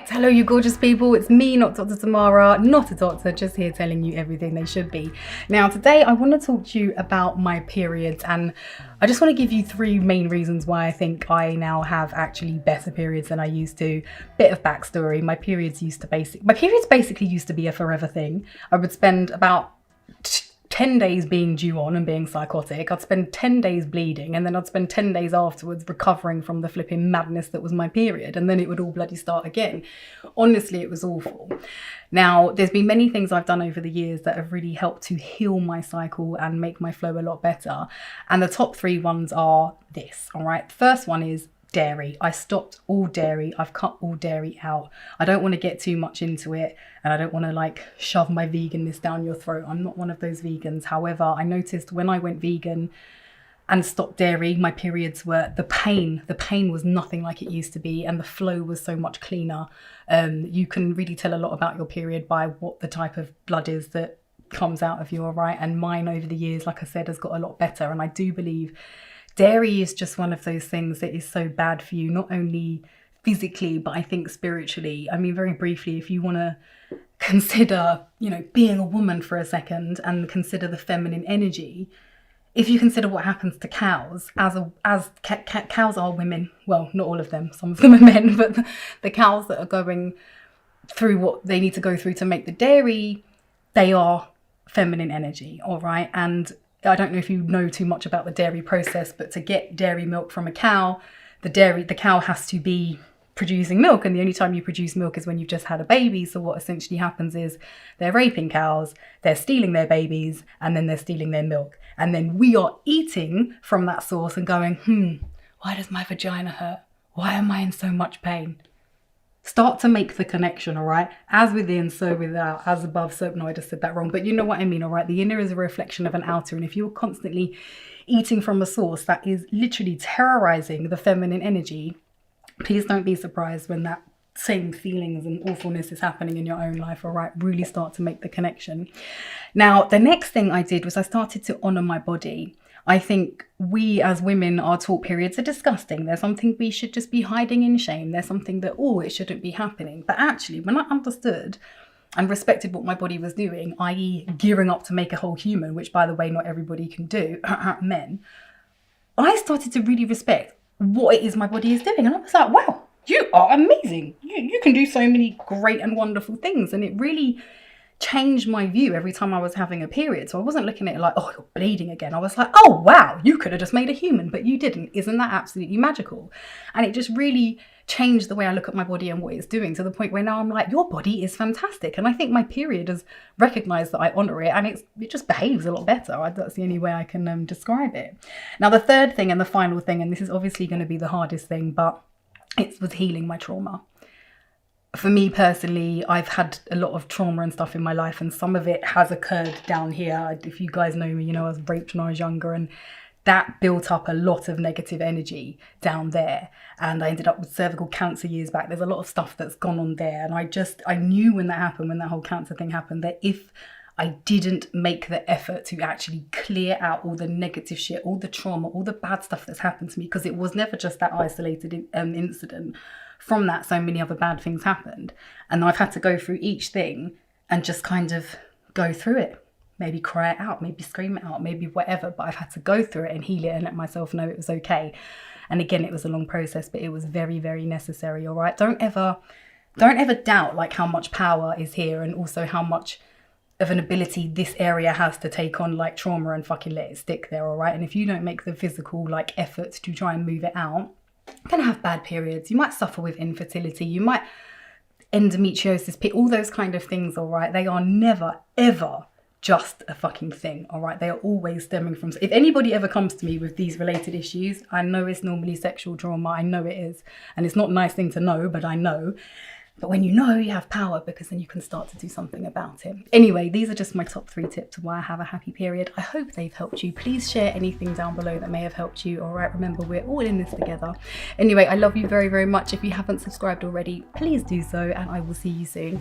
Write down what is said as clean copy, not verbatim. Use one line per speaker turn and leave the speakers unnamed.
Right, hello you gorgeous people, it's me, not Dr. Tamara, not a doctor, just here telling you everything they should be. Now today I want to talk to you about my periods, and I just want to give you 3 main reasons why I think I now have actually better periods than I used to. Bit of backstory, my periods basically used to be a forever thing. I would spend about 10 days being due on and being psychotic. I'd spend 10 days bleeding, and then I'd spend 10 days afterwards recovering from the flipping madness that was my period, and then it would all bloody start again. Honestly, it was awful. Now, there's been many things I've done over the years that have really helped to heal my cycle and make my flow a lot better. And the top 3 ones are this, all right? The first one is dairy. I stopped all dairy. I've cut all dairy out. I don't want to get too much into it, and I don't want to like shove my veganness down your throat. I'm not one of those vegans. However, I noticed when I went vegan and stopped dairy, my periods were, the pain was nothing like it used to be, and the flow was so much cleaner. You can really tell a lot about your period by what the type of blood is that comes out of you, all right? And mine over the years, like I said, has got a lot better. And I do believe dairy is just one of those things that is so bad for you, not only physically, but I think spiritually. I mean, very briefly, if you want to consider, you know, being a woman for a second and consider the feminine energy, if you consider what happens to cows, cows are women, well, not all of them, some of them are men, but the cows that are going through what they need to go through to make the dairy, they are feminine energy, all right? And I don't know if you know too much about the dairy process, but to get dairy milk from a cow, the cow has to be producing milk, and the only time you produce milk is when you've just had a baby. So what essentially happens is they're raping cows, they're stealing their babies, and then they're stealing their milk. And then we are eating from that source and going, why does my vagina hurt? Why am I in so much pain? Start to make the connection, all right? As within, so without, as above, so... No, I just said that wrong, but you know what I mean, all right? The inner is a reflection of an outer, and if you're constantly eating from a source that is literally terrorizing the feminine energy, please don't be surprised when that same feelings and awfulness is happening in your own life, all right? Really start to make the connection. Now, the next thing I did was I started to honor my body. I think we as women are taught periods are disgusting. There's something we should just be hiding in shame. There's something that, it shouldn't be happening. But actually, when I understood and respected what my body was doing, i.e. gearing up to make a whole human, which by the way, not everybody can do, men, I started to really respect what it is my body is doing. And I was like, wow, you are amazing. You can do so many great and wonderful things. And it really changed my view every time I was having a period. So I wasn't looking at it like, oh, you're bleeding again. I was like, oh, wow, you could have just made a human, but you didn't. Isn't that absolutely magical? And it just really changed the way I look at my body and what it's doing, to the point where now I'm like, your body is fantastic. And I think my period has recognized that I honor it, and it just behaves a lot better. That's the only way I can describe it. Now, the third thing and the final thing, and this is obviously going to be the hardest thing, but it was healing my trauma. For me personally, I've had a lot of trauma and stuff in my life, and some of it has occurred down here. If you guys know me, you know I was raped when I was younger, and that built up a lot of negative energy down there. And I ended up with cervical cancer years back. There's a lot of stuff that's gone on there. And I knew when that happened, when that whole cancer thing happened, that if I didn't make the effort to actually clear out all the negative shit, all the trauma, all the bad stuff that's happened to me, because it was never just that isolated incident. From that, so many other bad things happened. And I've had to go through each thing and just kind of go through it. Maybe cry it out, maybe scream it out, maybe whatever. But I've had to go through it and heal it and let myself know it was okay. And again, it was a long process, but it was very, very necessary, all right? Don't ever doubt like how much power is here, and also how much of an ability this area has to take on like trauma and fucking let it stick there, all right? And if you don't make the physical like effort to try and move it out, you're going to have bad periods. You might suffer with infertility. You might endometriosis, all those kind of things, all right? They are never, ever just a fucking thing, all right? They are always stemming from... If anybody ever comes to me with these related issues, I know it's normally sexual trauma. I know it is. And it's not a nice thing to know, but I know. But when you know, you have power, because then you can start to do something about it. Anyway, these are just my top 3 tips to why I have a happy period. I hope they've helped you. Please share anything down below that may have helped you. All right, remember, we're all in this together. Anyway, I love you very, very much. If you haven't subscribed already, please do so, and I will see you soon.